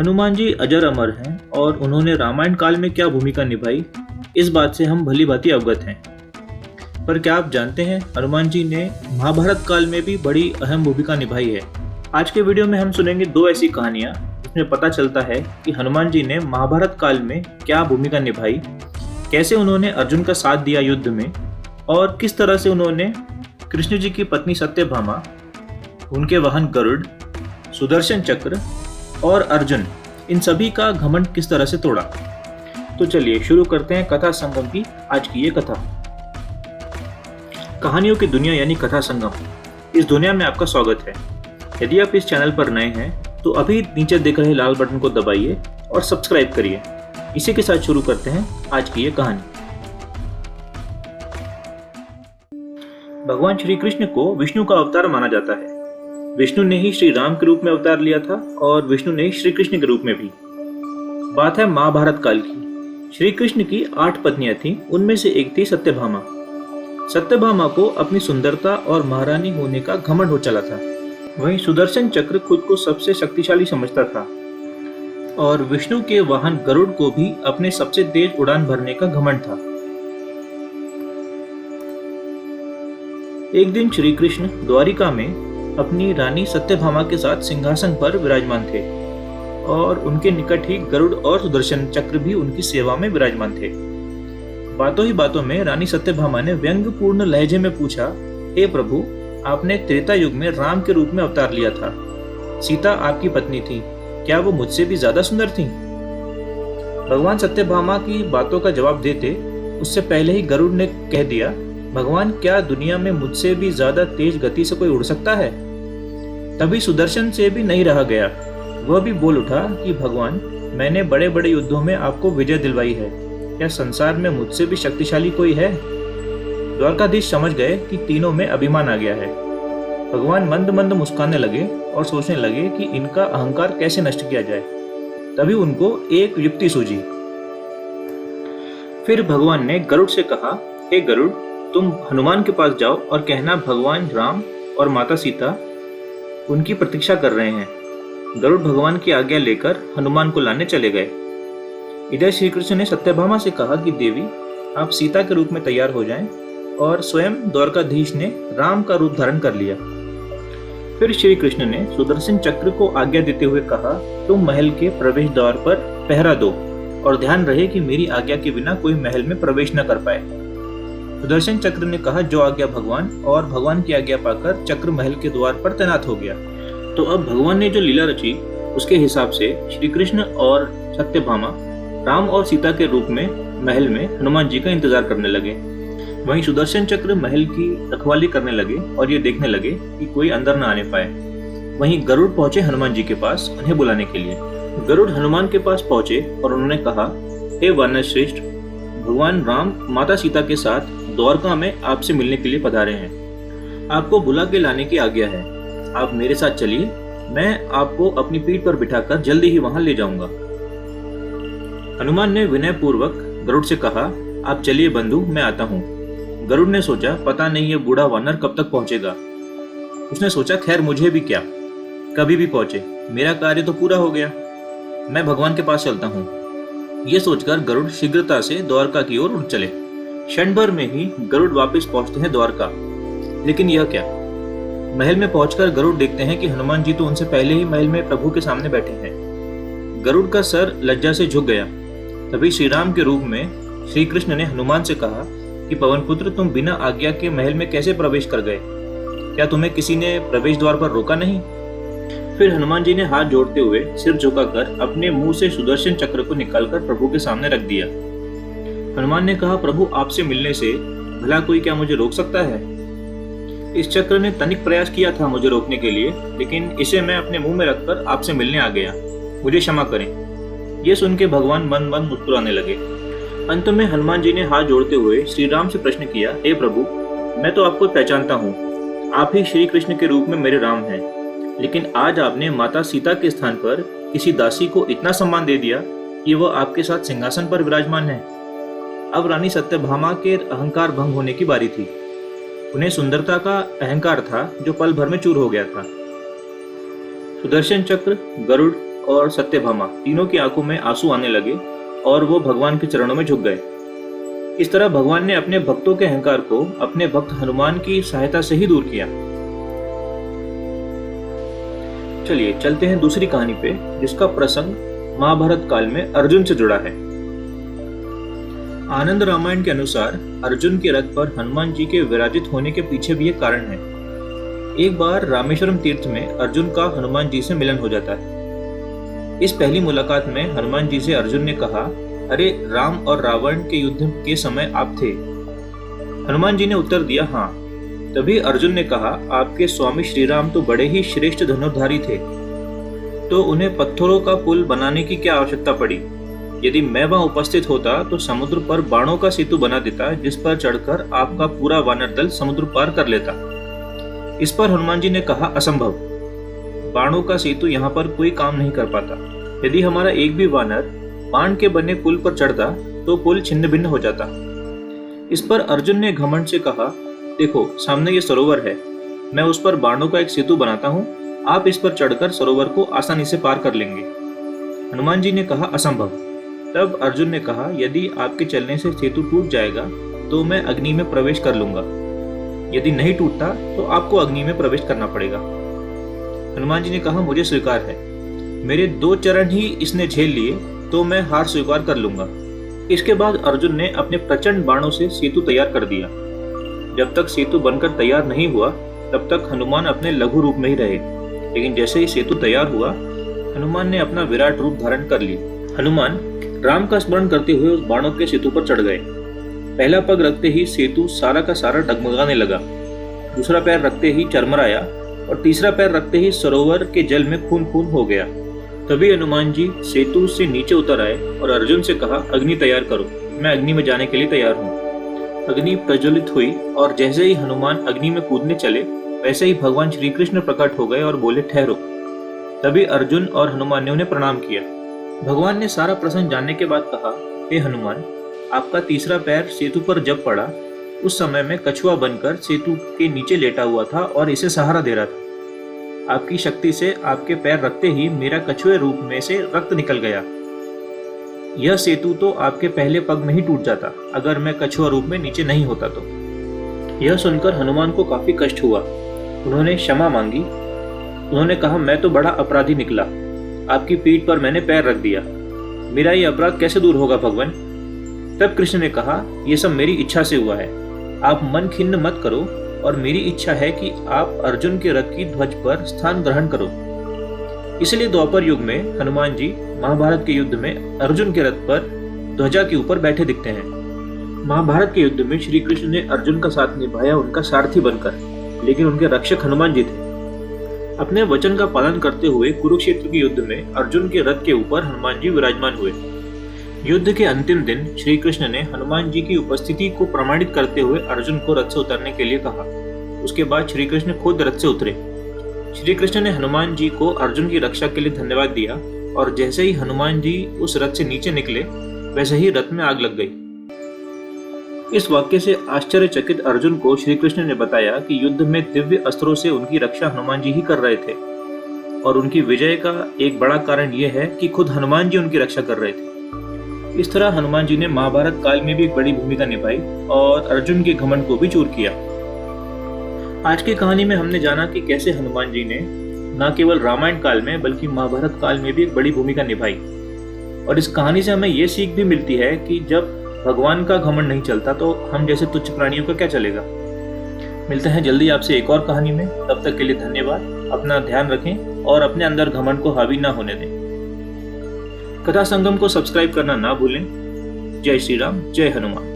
हनुमान जी अजर अमर हैं और उन्होंने रामायण काल में क्या भूमिका निभाई, इस बात से हम भली भांति अवगत हैं। पर क्या आप जानते हैं हनुमान जी ने महाभारत काल में भी बड़ी अहम भूमिका निभाई है। आज के वीडियो में हम सुनेंगे दो ऐसी कहानियां जिसमें पता चलता है कि हनुमान जी ने महाभारत काल में क्या भूमिका निभाई, कैसे उन्होंने अर्जुन का साथ दिया युद्ध में और किस तरह से उन्होंने कृष्ण जी की पत्नी सत्यभामा, उनके वाहन गरुड़, सुदर्शन चक्र और अर्जुन, इन सभी का घमंड किस तरह से तोड़ा। तो चलिए शुरू करते हैं कथा संगम की आज की ये कथा। कहानियों की दुनिया यानी कथा संगम, इस दुनिया में आपका स्वागत है। यदि आप इस चैनल पर नए हैं तो अभी नीचे दिख रहे लाल बटन को दबाइए और सब्सक्राइब करिए। इसी के साथ शुरू करते हैं आज की ये कहानी। भगवान श्री कृष्ण को विष्णु का अवतार माना जाता है। विष्णु ने ही श्री राम के रूप में अवतार लिया था और विष्णु ने ही श्री कृष्ण के रूप में भी। बात है महाभारत काल की। श्री कृष्ण की 8 पत्नियां थीं, उनमें से एक थी सत्यभामा। सत्यभामा को अपनी सुंदरता और महारानी होने का घमंड हो चला था। वहीं सुदर्शन चक्र खुद को सबसे शक्तिशाली समझता था और विष्णु के वाहन गरुड़ को भी अपने सबसे तेज उड़ान भरने का घमंड था। एक दिन श्री कृष्ण द्वारिका में अपनी रानी सत्यभामा के साथ सिंहासन पर विराजमान थे और उनके निकट ही गरुड़ और सुदर्शन चक्र भी उनकी सेवा में विराजमान थे। बातों ही बातों में रानी सत्यभामा ने व्यंग्यपूर्ण लहजे में पूछा, हे प्रभु, आपने त्रेता युग में राम के रूप में अवतार लिया था। सीता आपकी पत्नी थी, क्या वो मुझसे भी ज्यादा सुंदर थी? भगवान सत्यभामा की बातों का जवाब देते उससे पहले ही गरुड़ ने कह दिया, भगवान, क्या दुनिया में मुझसे भी ज्यादा तेज गति से कोई उड़ सकता है? तभी सुदर्शन से भी नहीं रहा गया। वह भी बोल उठा कि भगवान, मैंने बड़े बड़े युद्धों में आपको विजय दिलवाई है, क्या संसार में मुझसे भी शक्तिशाली कोई है? द्वारकाधीश समझ गए कि तीनों में अभिमान आ गया है। भगवान मंद मंद मुस्कुराने लगे और सोचने लगे कि इनका अहंकार कैसे नष्ट किया जाए। तभी उनको एक युक्ति सूझी। फिर भगवान ने गरुड़ से कहा, हे गरुड़, तुम हनुमान के पास जाओ और कहना भगवान राम और माता सीता उनकी प्रतीक्षा कर रहे हैं। गरुड़ भगवान की आज्ञा लेकर हनुमान को लाने चले गए। इधर श्री कृष्ण ने सत्यभामा से कहा कि देवी, आप सीता के रूप में तैयार हो जाएं, और स्वयं द्वारकाधीश ने राम का रूप धारण कर लिया। फिर श्री कृष्ण ने सुदर्शन चक्र को आज्ञा देते हुए कहा, तुम महल के प्रवेश द्वार पर पहरा दो और ध्यान रहे कि मेरी आज्ञा के बिना कोई महल में प्रवेश न कर पाए। सुदर्शन चक्र ने कहा, जो आज्ञा भगवान, और भगवान की आज्ञा पाकर चक्र महल के द्वार पर तैनात हो गया। तो अब भगवान ने जो लीला रची उसके हिसाब से श्री कृष्ण और सत्यभामा राम और सीता के रूप में महल में हनुमान जी का इंतजार करने लगे। वहीं सुदर्शन चक्र महल की रखवाली करने लगे और ये देखने लगे कि कोई अंदर न आने पाए। वहीं गरुड़ पहुंचे हनुमान जी के पास उन्हें बुलाने के लिए। गरुड़ हनुमान के पास पहुंचे और उन्होंने कहा, हे वानर श्रेष्ठ, भगवान राम माता सीता के साथ द्वारका में आपसे मिलने के लिए पधारे हैं। आपको बुला के लाने की आज्ञा है। आप मेरे साथ चलिए, मैं आपको अपनी पीठ पर बिठाकर जल्दी ही वहां ले जाऊंगा। हनुमान ने विनय पूर्वक गरुड़ से कहा, आप चलिए बंधु, मैं आता हूँ। गरुड़ ने सोचा, पता नहीं ये बूढ़ा वानर कब तक पहुंचेगा। उसने सोचा, खैर मुझे भी क्या, कभी भी पहुंचे, मेरा कार्य तो पूरा हो गया, मैं भगवान के पास चलता हूँ। ये सोचकर गरुड़ शीघ्रता से द्वारका की ओर उड़ चले। क्षण भर में ही गरुड़ वापस पहुंचते हैं द्वारका। लेकिन यह क्या, महल में पहुंचकर गरुड़ देखते हैं कि हनुमान जी तो उनसे पहले ही महल में प्रभु के सामने बैठे हैं। गरुड़ का सर लज्जा से झुक गया। तभी श्री राम के रूप में श्री कृष्ण ने हनुमान से कहा कि पवन पुत्र, तुम बिना आज्ञा के महल में कैसे प्रवेश कर गए? क्या तुम्हें किसी ने प्रवेश द्वार पर रोका नहीं? फिर हनुमान जी ने हाथ जोड़ते हुए सिर झुकाकर अपने मुंह से सुदर्शन चक्र को निकालकर प्रभु के सामने रख दिया। हनुमान ने कहा, प्रभु, आपसे मिलने से भला कोई क्या मुझे रोक सकता है? इस चक्र ने तनिक प्रयास किया था मुझे रोकने के लिए, लेकिन इसे मैं अपने मुंह में रखकर आपसे मिलने आ गया। मुझे क्षमा करें। ये सुन के भगवान मन मन मुस्कुराने लगे। अंत में हनुमान जी ने हाथ जोड़ते हुए श्री राम से प्रश्न किया, हे प्रभु, मैं तो आपको पहचानता हूँ, आप ही श्री कृष्ण के रूप में मेरे राम हैं, लेकिन आज आपने माता सीता के स्थान पर किसी दासी को इतना सम्मान दे दिया कि वह आपके साथ सिंहासन पर विराजमान है। अब रानी सत्यभामा के अहंकार भंग होने की बारी थी। उन्हें सुंदरता का अहंकार था जो पल भर में चूर हो गया था। सुदर्शन चक्र, गरुड़ और सत्यभामा तीनों की आंखों में आंसू आने लगे और वो भगवान के चरणों में झुक गए। इस तरह भगवान ने अपने भक्तों के अहंकार को अपने भक्त हनुमान की सहायता से ही दूर किया। चलिए चलते हैं दूसरी कहानी पे, जिसका प्रसंग महाभारत काल में अर्जुन से जुड़ा है। आनंद रामायण के अनुसार अर्जुन के रथ पर हनुमान जी के विराजित होने के पीछे भी एक कारण है। एक बार रामेश्वरम तीर्थ में अर्जुन का हनुमान जी से मिलन हो जाता है। इस पहली मुलाकात में हनुमान जी से अर्जुन ने कहा, अरे राम और रावण के युद्ध के समय आप थे? हनुमान जी ने उत्तर दिया, हाँ। तभी अर्जुन ने कहा, आपके स्वामी श्री राम तो बड़े ही श्रेष्ठ धनुर्धारी थे, तो उन्हें पत्थरों का पुल बनाने की क्या आवश्यकता पड़ी? यदि मैं वहां उपस्थित होता तो समुद्र पर बाणों का सेतु बना देता, जिस पर चढ़कर आपका पूरा वानर दल समुद्र पार कर लेता। इस पर हनुमान जी ने कहा, असंभव। बाणों का सेतु यहाँ पर कोई काम नहीं कर पाता। यदि हमारा एक भी वानर बाण के बने पुल पर चढ़ता तो पुल छिन्न भिन्न हो जाता। इस पर अर्जुन ने घमंड से कहा, देखो सामने ये सरोवर है, मैं उस पर बाणों का एक सेतु बनाता हूँ, आप इस पर चढ़कर सरोवर को आसानी से पार कर लेंगे। हनुमान जी ने कहा, असंभव। तब अर्जुन ने कहा, यदि आपके चलने से सेतु टूट जाएगा तो मैं अग्नि में प्रवेश कर लूंगा, यदि नहीं टूटता तो आपको अग्नि में प्रवेश करना पड़ेगा। हनुमान जी ने कहा, मुझे स्वीकार है, मेरे 2 चरण ही इसने झेल लिए तो मैं हार स्वीकार कर लूंगा। इसके बाद अर्जुन ने अपने प्रचंड बाणों से सेतु तैयार कर दिया। जब तक सेतु बनकर तैयार नहीं हुआ तब तक हनुमान अपने लघु रूप में ही रहे, लेकिन जैसे ही सेतु तैयार हुआ हनुमान ने अपना विराट रूप धारण कर ली। हनुमान राम का स्मरण करते हुए उस बाणों के सेतु पर चढ़ गए। पहला पग रखते ही सेतु सारा का सारा डगमगाने लगा, दूसरा पैर रखते ही चरमराया और तीसरा पैर रखते ही सरोवर के जल में खून खून हो गया। तभी हनुमान जी सेतु से नीचे उतर आए और अर्जुन से कहा, अग्नि तैयार करो, मैं अग्नि में जाने के लिए तैयार हूँ। अग्नि प्रज्वलित हुई और जैसे ही हनुमान अग्नि में कूदने चले वैसे ही भगवान श्री कृष्ण प्रकट हो गए और बोले, ठहरो। तभी अर्जुन और हनुमान ने उन्हें प्रणाम किया। भगवान ने सारा प्रसंग जानने के बाद कहा, हे हनुमान, आपका तीसरा पैर सेतु पर जब पड़ा उस समय मैं कछुआ बनकर सेतु के नीचे लेटा हुआ था और इसे सहारा दे रहा था। आपकी शक्ति से आपके पैर रखते ही मेरा कछुए रूप में से रक्त निकल गया। यह सेतु तो आपके पहले पग में ही टूट जाता अगर मैं कछुआ रूप में नीचे नहीं होता तो। यह सुनकर हनुमान को काफी कष्ट हुआ। उन्होंने क्षमा मांगी। उन्होंने कहा, मैं तो बड़ा अपराधी निकला, आपकी पीठ पर मैंने पैर रख दिया, मेरा ये अपराध कैसे दूर होगा भगवान? तब कृष्ण ने कहा, यह सब मेरी इच्छा से हुआ है, आप मन खिन्न मत करो और मेरी इच्छा है कि आप अर्जुन के रथ की ध्वज पर स्थान ग्रहण करो। इसलिए द्वापर युग में हनुमान जी महाभारत के युद्ध में अर्जुन के रथ पर ध्वजा के ऊपर बैठे दिखते हैं। महाभारत के युद्ध में श्री कृष्ण ने अर्जुन का साथ निभाया उनका सारथी बनकर, लेकिन उनके रक्षक हनुमान जी थे। अपने वचन का पालन करते हुए कुरुक्षेत्र के युद्ध में अर्जुन के रथ के ऊपर हनुमान जी विराजमान हुए। युद्ध के अंतिम दिन श्री कृष्ण ने हनुमान जी की उपस्थिति को प्रमाणित करते हुए अर्जुन को रथ से उतरने के लिए कहा। उसके बाद श्री कृष्ण खुद रथ से उतरे। श्री कृष्ण ने हनुमान जी को अर्जुन की रक्षा के लिए धन्यवाद दिया और जैसे ही हनुमान जी उस रथ से नीचे निकले वैसे ही रथ में आग लग गई। इस वाक्य से आश्चर्यचकित अर्जुन को श्री कृष्ण ने बताया कि युद्ध में दिव्य अस्त्रों से उनकी रक्षा हनुमान जी ही कर रहे थे और उनकी विजय का एक बड़ा कारण यह है कि खुद हनुमान जी उनकी रक्षा कर रहे थे। इस तरह हनुमान जी ने महाभारत काल में भी एक बड़ी भूमिका निभाई और अर्जुन के घमंड को भी चूर किया। आज की कहानी में हमने जाना कि कैसे हनुमान जी ने न केवल रामायण काल में बल्कि महाभारत काल में भी एक बड़ी भूमिका निभाई। और इस कहानी से हमें ये सीख भी मिलती है कि जब भगवान का घमंड नहीं चलता तो हम जैसे तुच्छ प्राणियों का क्या चलेगा। मिलते हैं जल्दी आपसे एक और कहानी में। तब तक के लिए धन्यवाद। अपना ध्यान रखें और अपने अंदर घमंड को हावी ना होने दें। कथा संगम को सब्सक्राइब करना ना भूलें। जय श्री राम, जय हनुमान।